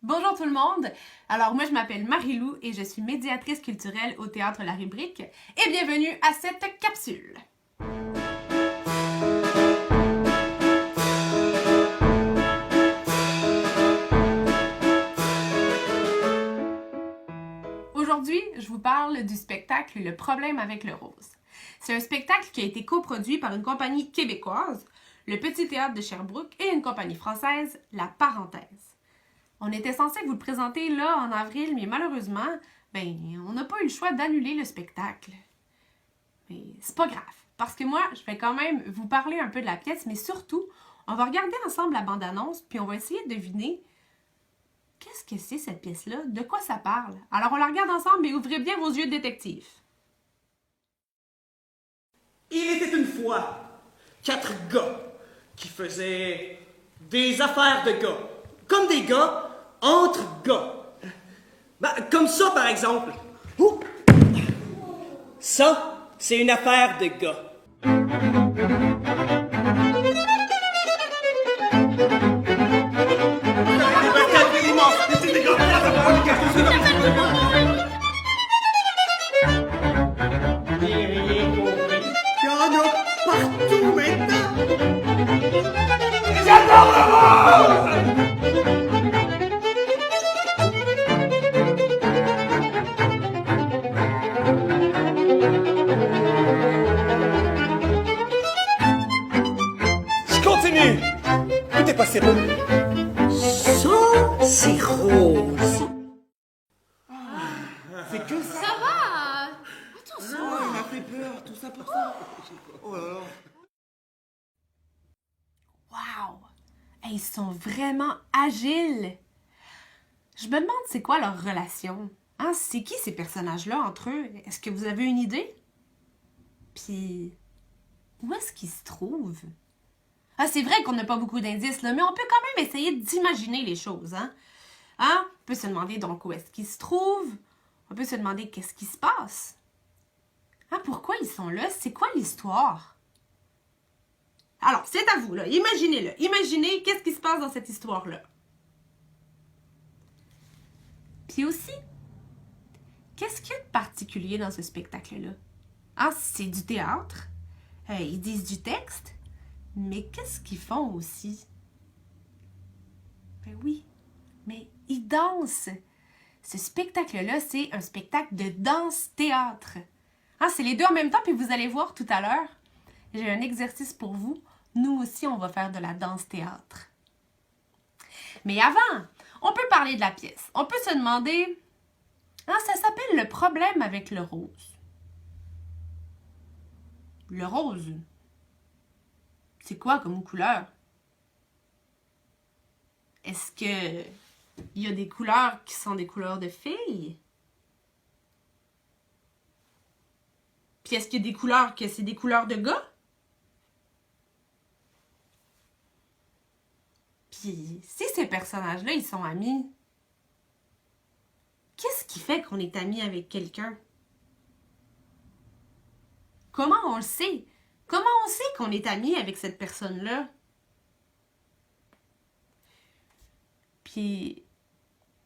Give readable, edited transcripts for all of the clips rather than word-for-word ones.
Bonjour tout le monde! Alors moi je m'appelle Marie-Lou et je suis médiatrice culturelle au Théâtre La Rubrique et bienvenue à cette capsule! Aujourd'hui, je vous parle du spectacle Le problème avec le rose. C'est un spectacle qui a été coproduit par une compagnie québécoise, le Petit Théâtre de Sherbrooke, et une compagnie française, La Parenthèse. On était censé vous le présenter là en avril, mais malheureusement, on n'a pas eu le choix d'annuler le spectacle. Mais c'est pas grave, parce que moi, je vais quand même vous parler un peu de la pièce, mais surtout, on va regarder ensemble la bande-annonce, puis on va essayer de deviner qu'est-ce que c'est cette pièce-là, de quoi ça parle. Alors on la regarde ensemble et ouvrez bien vos yeux de détective. Il était une fois 4 gars qui faisaient des affaires de gars. Comme des gars entre gars. Comme ça, par exemple. Ouh. Ça, c'est une affaire de gars. J'ai rien compris. Il y en a partout maintenant. J'adore le rose! Je continue. Tout est pas si beau. Ça, c'est rose. C'est que ça. Ça va! Attention! Il m'a fait peur, tout ça pour ça. Oh là là. Wow! Hey, ils sont vraiment agiles! Je me demande c'est quoi leur relation. Hein? C'est qui ces personnages-là entre eux? Est-ce que vous avez une idée? Puis, où est-ce qu'ils se trouvent? Ah, c'est vrai qu'on n'a pas beaucoup d'indices, là, mais on peut quand même essayer d'imaginer les choses, hein? Hein? On peut se demander donc où est-ce qu'ils se trouvent. On peut se demander qu'est-ce qui se passe. Hein? Pourquoi ils sont là? C'est quoi l'histoire? Alors, c'est à vous, là. Imaginez-le. Imaginez qu'est-ce qui se passe dans cette histoire-là. Puis aussi, qu'est-ce qu'il y a de particulier dans ce spectacle-là? Ah, c'est du théâtre. Ils disent du texte. Mais qu'est-ce qu'ils font aussi? Ben oui, mais ils dansent. Ce spectacle-là, c'est un spectacle de danse-théâtre. Ah, c'est les deux en même temps, puis vous allez voir tout à l'heure. J'ai un exercice pour vous. Nous aussi, on va faire de la danse-théâtre. Mais avant, on peut parler de la pièce. On peut se demander... Ah, ça s'appelle Le problème avec le rose. Le rose, c'est quoi comme couleur? Est-ce que il y a des couleurs qui sont des couleurs de filles? Puis est-ce qu'il y a des couleurs que c'est des couleurs de gars? Puis si ces personnages-là, ils sont amis, qu'est-ce qui fait qu'on est amis avec quelqu'un? Comment on le sait? Comment on sait qu'on est amis avec cette personne-là? Puis,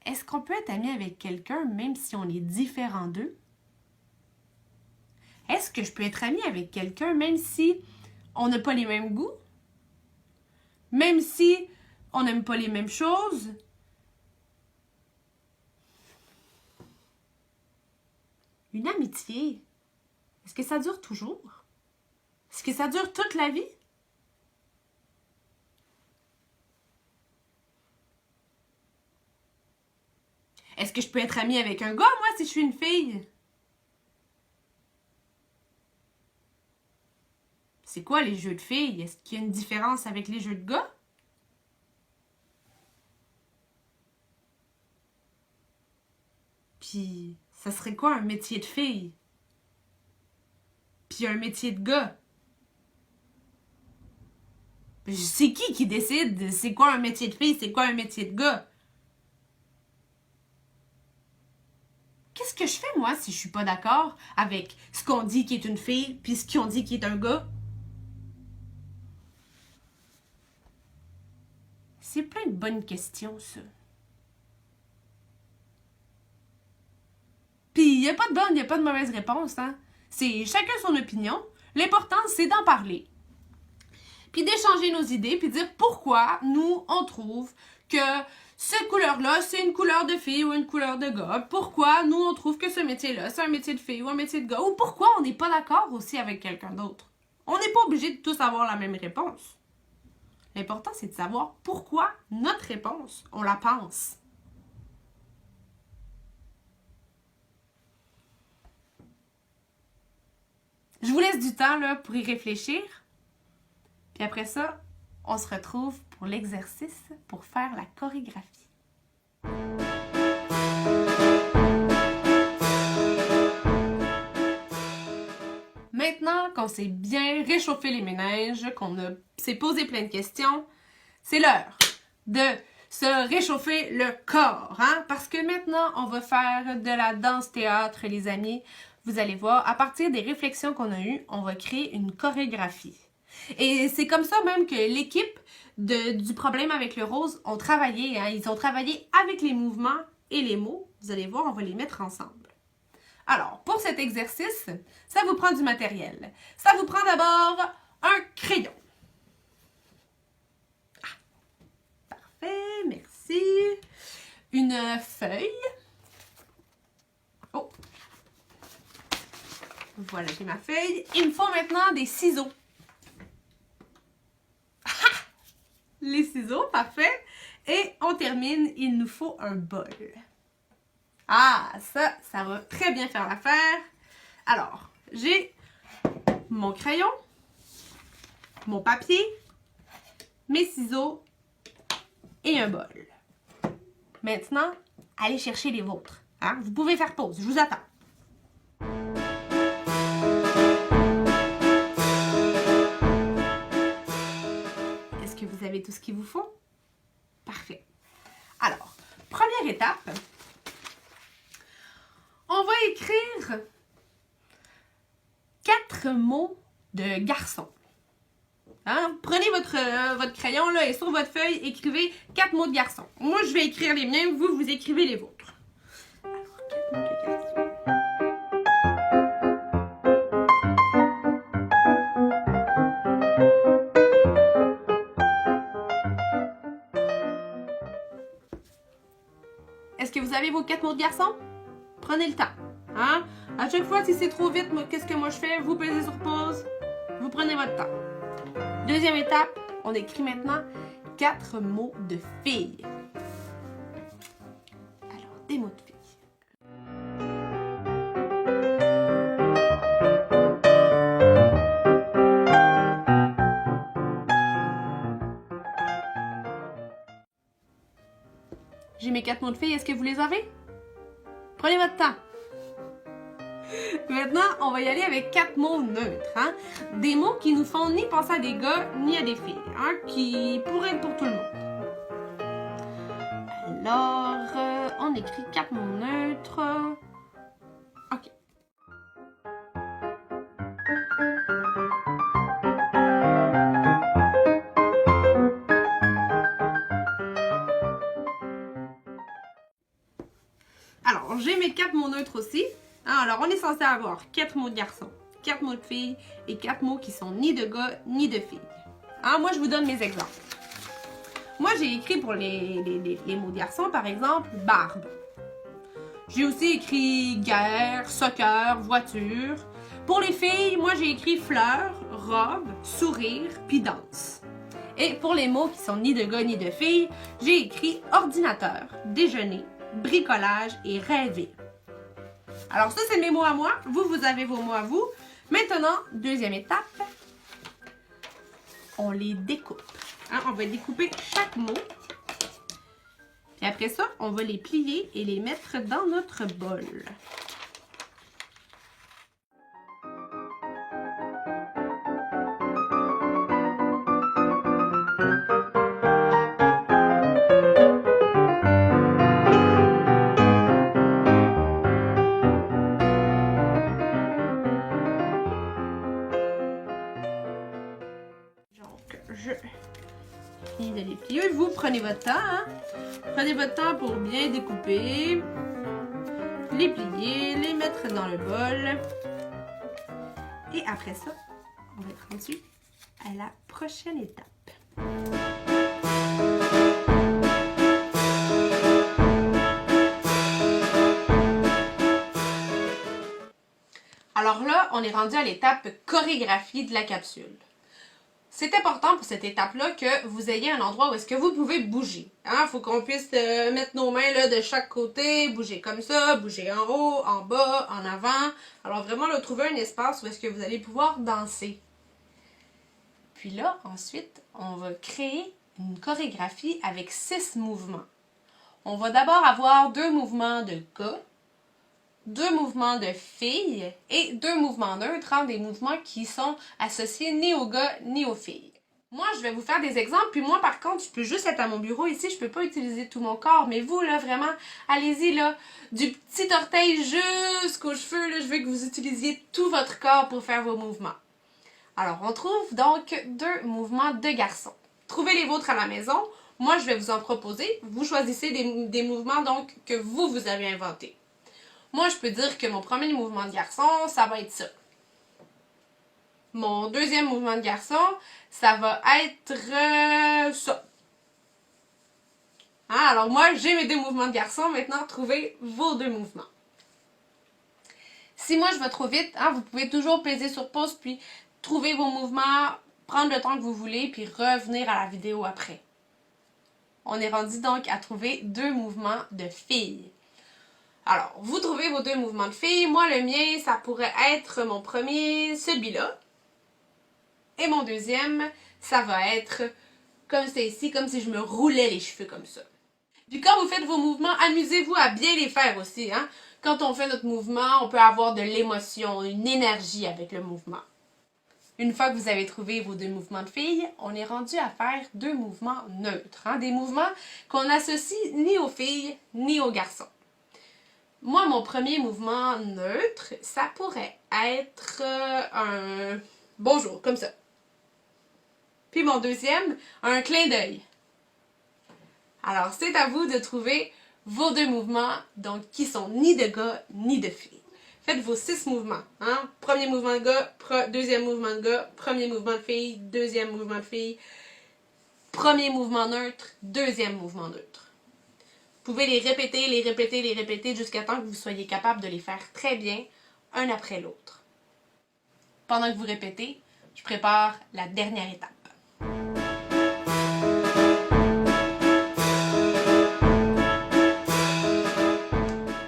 est-ce qu'on peut être ami avec quelqu'un même si on est différent d'eux? Est-ce que je peux être ami avec quelqu'un même si on n'a pas les mêmes goûts? Même si on n'aime pas les mêmes choses? Une amitié, est-ce que ça dure toujours? Est-ce que ça dure toute la vie? Est-ce que je peux être amie avec un gars, moi, si je suis une fille? C'est quoi les jeux de filles? Est-ce qu'il y a une différence avec les jeux de gars? Puis, ça serait quoi un métier de fille? Puis un métier de gars? C'est qui décide c'est quoi un métier de fille, c'est quoi un métier de gars? Qu'est-ce que je fais, moi, si je suis pas d'accord avec ce qu'on dit qui est une fille, puis ce qu'on dit qui est un gars? C'est plein de bonnes questions, ça. il n'y a pas de bonne, il n'y a pas de mauvaise réponse, hein. C'est chacun son opinion. L'important, c'est d'en parler. Puis d'échanger nos idées, puis dire pourquoi nous, on trouve que cette couleur-là, c'est une couleur de fille ou une couleur de gars. Pourquoi nous, on trouve que ce métier-là, c'est un métier de fille ou un métier de gars. Ou pourquoi on n'est pas d'accord aussi avec quelqu'un d'autre. On n'est pas obligé de tous avoir la même réponse. L'important, c'est de savoir pourquoi notre réponse, on la pense. Je vous laisse du temps là, pour y réfléchir. Puis après ça, on se retrouve pour l'exercice pour faire la chorégraphie. Maintenant qu'on s'est bien réchauffé les méninges, s'est posé plein de questions, c'est l'heure de se réchauffer le corps, hein? Parce que maintenant, on va faire de la danse-théâtre, les amis. Vous allez voir, à partir des réflexions qu'on a eues, on va créer une chorégraphie. Et c'est comme ça même que l'équipe du problème avec le rose ont travaillé, hein? Ils ont travaillé avec les mouvements et les mots. Vous allez voir, on va les mettre ensemble. Alors, pour cet exercice, ça vous prend du matériel. Ça vous prend d'abord un crayon. Ah, parfait, merci. Une feuille. Oh. Voilà, j'ai ma feuille. Il me faut maintenant des ciseaux. Les ciseaux, parfait. Et on termine, il nous faut un bol. Ah, ça va très bien faire l'affaire. Alors, j'ai mon crayon, mon papier, mes ciseaux et un bol. Maintenant, allez chercher les vôtres. Hein? Vous pouvez faire pause, je vous attends. Est-ce que vous avez tout ce qu'il vous faut? Parfait. Alors, première étape. On va écrire 4 mots de garçon. Hein? Prenez votre crayon là, et sur votre feuille, écrivez 4 mots de garçon. Moi, je vais écrire les miens, vous écrivez les vôtres. Alors, 4 mots de garçon. Est-ce que vous avez vos 4 mots de garçon? Prenez le temps. Hein? À chaque fois, si c'est trop vite, qu'est-ce que moi je fais? Vous pesez sur pause. Vous prenez votre temps. Deuxième étape, on écrit maintenant 4 mots de filles. Alors, des mots de filles. J'ai mes 4 mots de filles, est-ce que vous les avez? Prenez votre temps. Maintenant, on va y aller avec 4 mots neutres. Hein? Des mots qui nous font ni penser à des gars ni à des filles. Hein? Qui pourraient être pour tout le monde. Alors, on écrit 4 mots neutres. OK. Alors, j'ai mes 4 mots neutres aussi. Alors, on est censé avoir 4 mots de garçon, 4 mots de filles et 4 mots qui sont ni de gars ni de filles. Moi, je vous donne mes exemples. Moi, j'ai écrit pour les mots de garçon, par exemple, barbe. J'ai aussi écrit guerre, soccer, voiture. Pour les filles, moi, j'ai écrit fleurs, robe, sourire, puis danse. Et pour les mots qui sont ni de gars ni de filles, j'ai écrit ordinateur, déjeuner, bricolage et rêver. Alors ça, c'est mes mots à moi. Vous avez vos mots à vous. Maintenant, deuxième étape, on les découpe. On va découper chaque mot. Puis après ça, on va les plier et les mettre dans notre bol. Je finis de les plier. Vous prenez votre temps. Hein? Prenez votre temps pour bien découper. les plier, les mettre dans le bol. Et après ça, on va être rendu à la prochaine étape. Alors là, on est rendu à l'étape chorégraphie de la capsule. C'est important pour cette étape-là que vous ayez un endroit où est-ce que vous pouvez bouger. Il faut qu'on puisse mettre nos mains là, de chaque côté, bouger comme ça, bouger en haut, en bas, en avant. Alors vraiment, là, trouver un espace où est-ce que vous allez pouvoir danser. Puis là, ensuite, on va créer une chorégraphie avec 6 mouvements. On va d'abord avoir 2 mouvements de gars, 2 mouvements de filles et 2 mouvements neutres, des mouvements qui sont associés ni aux gars ni aux filles. Moi, je vais vous faire des exemples, puis moi, par contre, je peux juste être à mon bureau ici, je peux pas utiliser tout mon corps, mais vous, là, vraiment, allez-y, là, du petit orteil jusqu'aux cheveux, là, je veux que vous utilisiez tout votre corps pour faire vos mouvements. Alors, on trouve donc 2 mouvements de garçons. Trouvez les vôtres à la maison. Moi, je vais vous en proposer. Vous choisissez des mouvements, donc, que vous avez inventés. Moi, je peux dire que mon premier mouvement de garçon, ça va être ça. Mon deuxième mouvement de garçon, ça va être ça. Alors moi, j'ai mes 2 mouvements de garçon. Maintenant, trouvez vos 2 mouvements. Si moi, je vais trop vite, vous pouvez toujours peser sur pause, puis trouver vos mouvements, prendre le temps que vous voulez, puis revenir à la vidéo après. On est rendu donc à trouver 2 mouvements de filles. Alors, vous trouvez vos 2 mouvements de filles. Moi, le mien, ça pourrait être mon premier, celui-là. Et mon deuxième, ça va être comme c'est ici, comme si je me roulais les cheveux comme ça. Puis quand vous faites vos mouvements, amusez-vous à bien les faire aussi. Quand on fait notre mouvement, on peut avoir de l'émotion, une énergie avec le mouvement. Une fois que vous avez trouvé vos 2 mouvements de filles, on est rendu à faire 2 mouvements neutres. Des mouvements qu'on n'associe ni aux filles ni aux garçons. Moi, mon premier mouvement neutre, ça pourrait être un bonjour, comme ça. Puis mon deuxième, un clin d'œil. Alors, c'est à vous de trouver vos 2 mouvements, donc qui sont ni de gars ni de filles. Faites vos 6 mouvements. Premier mouvement de gars, deuxième mouvement de gars, premier mouvement de fille, deuxième mouvement de fille, premier mouvement neutre, deuxième mouvement neutre. Vous pouvez les répéter jusqu'à temps que vous soyez capable de les faire très bien, un après l'autre. Pendant que vous répétez, je prépare la dernière étape.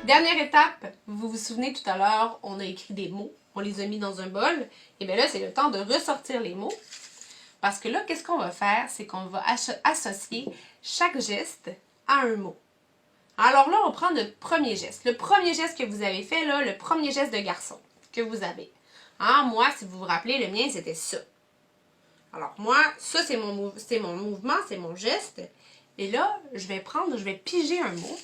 Dernière étape, vous vous souvenez tout à l'heure, on a écrit des mots, on les a mis dans un bol. Et bien là, c'est le temps de ressortir les mots. Parce que là, qu'est-ce qu'on va faire? C'est qu'on va associer chaque geste à un mot. Alors là, on prend notre premier geste. Le premier geste que vous avez fait, là, le premier geste de garçon que vous avez. Moi, si vous vous rappelez, le mien, c'était ça. Alors moi, ça, c'est mon mouvement, c'est mon geste. Et là, je vais piger un mot.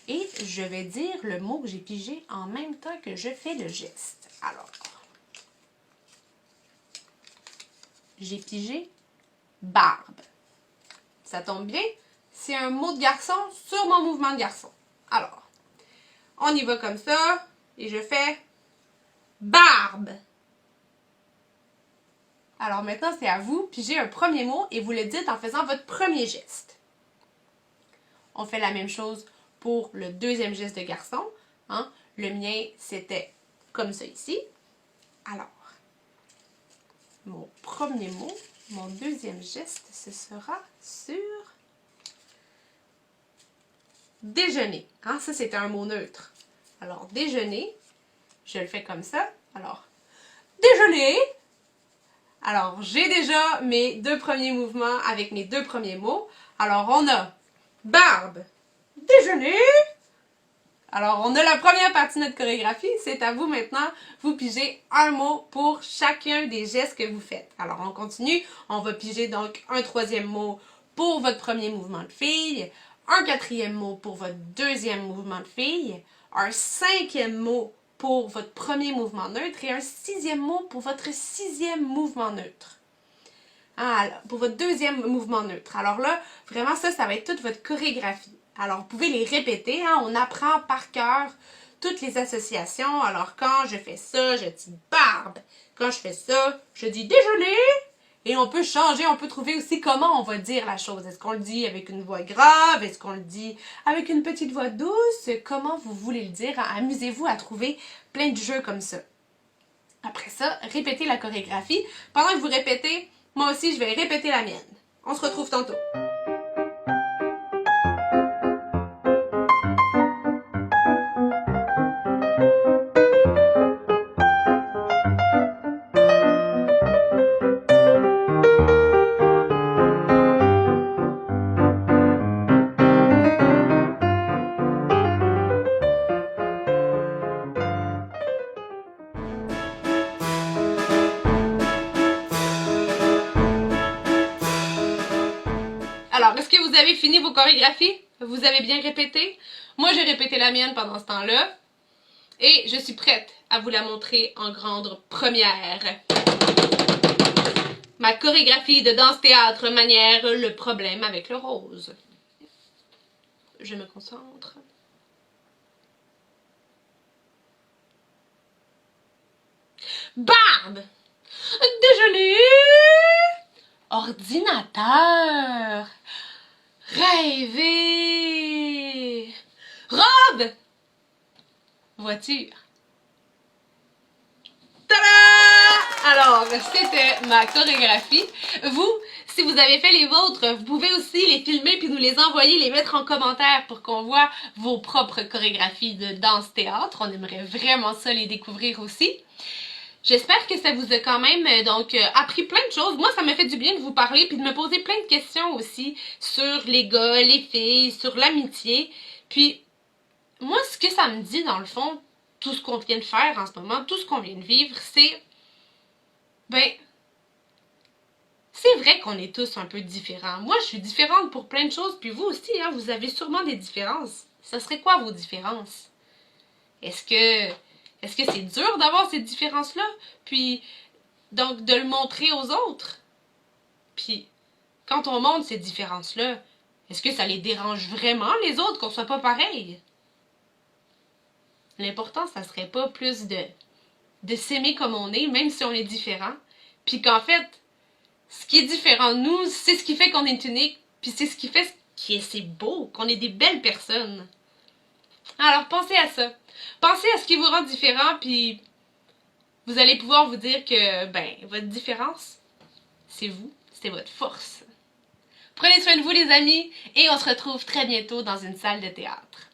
Et je vais dire le mot que j'ai pigé en même temps que je fais le geste. Alors, j'ai pigé barbe. Ça tombe bien? C'est un mot de garçon sur mon mouvement de garçon. Alors, on y va comme ça, et je fais barbe. Alors maintenant, c'est à vous, pigez un premier mot et vous le dites en faisant votre premier geste. On fait la même chose pour le deuxième geste de garçon. Le mien, c'était comme ça ici. Alors, mon premier mot, mon deuxième geste, ce sera sur déjeuner. Ça, c'est un mot neutre. Alors, déjeuner, je le fais comme ça. Alors, déjeuner. Alors, j'ai déjà mes 2 premiers mouvements avec mes 2 premiers mots. Alors, on a barbe, déjeuner. Alors, on a la première partie de notre chorégraphie. C'est à vous maintenant. Vous pigez un mot pour chacun des gestes que vous faites. Alors, on continue. On va piger donc un 3e mot pour votre premier mouvement de fille, un 4e mot pour votre deuxième mouvement de fille, un 5e mot pour votre premier mouvement neutre et un 6e mot pour votre 6e mouvement neutre. Pour votre deuxième mouvement neutre. Alors là, vraiment ça va être toute votre chorégraphie. Alors, vous pouvez les répéter, hein? On apprend par cœur toutes les associations. Alors, quand je fais ça, je dis barbe. Quand je fais ça, je dis déjeuner. Et on peut changer, on peut trouver aussi comment on va dire la chose. Est-ce qu'on le dit avec une voix grave? Est-ce qu'on le dit avec une petite voix douce? Comment vous voulez le dire? Amusez-vous à trouver plein de jeux comme ça. Après ça, répétez la chorégraphie. Pendant que vous répétez, moi aussi, je vais répéter la mienne. On se retrouve tantôt. Alors, est-ce que vous avez fini vos chorégraphies? Vous avez bien répété? Moi, j'ai répété la mienne pendant ce temps-là. Et je suis prête à vous la montrer en grande première. Ma chorégraphie de danse-théâtre manière le problème avec le rose. Je me concentre. Barbe! Déjeuner! Ordinateur! Rêver! Robe! Voiture. Tada! Alors, c'était ma chorégraphie. Vous, si vous avez fait les vôtres, vous pouvez aussi les filmer puis nous les envoyer, les mettre en commentaire pour qu'on voit vos propres chorégraphies de danse-théâtre. On aimerait vraiment ça les découvrir aussi. J'espère que ça vous a quand même appris plein de choses. Moi, ça m'a fait du bien de vous parler puis de me poser plein de questions aussi sur les gars, les filles, sur l'amitié. Puis, moi, ce que ça me dit, dans le fond, tout ce qu'on vient de faire en ce moment, tout ce qu'on vient de vivre, c'est... c'est vrai qu'on est tous un peu différents. Moi, je suis différente pour plein de choses, puis vous aussi, hein, vous avez sûrement des différences. Ça serait quoi vos différences? Est-ce que c'est dur d'avoir ces différences-là? Puis, donc, de le montrer aux autres? Puis, quand on montre ces différences-là, est-ce que ça les dérange vraiment, les autres, qu'on soit pas pareil? L'important, ça serait pas plus de s'aimer comme on est, même si on est différent. Puis qu'en fait, ce qui est différent de nous, c'est ce qui fait qu'on est unique, puis c'est ce qui fait c'est beau, qu'on est des belles personnes. Alors, pensez à ça. Pensez à ce qui vous rend différent, puis vous allez pouvoir vous dire que, votre différence, c'est vous, c'est votre force. Prenez soin de vous, les amis, et on se retrouve très bientôt dans une salle de théâtre.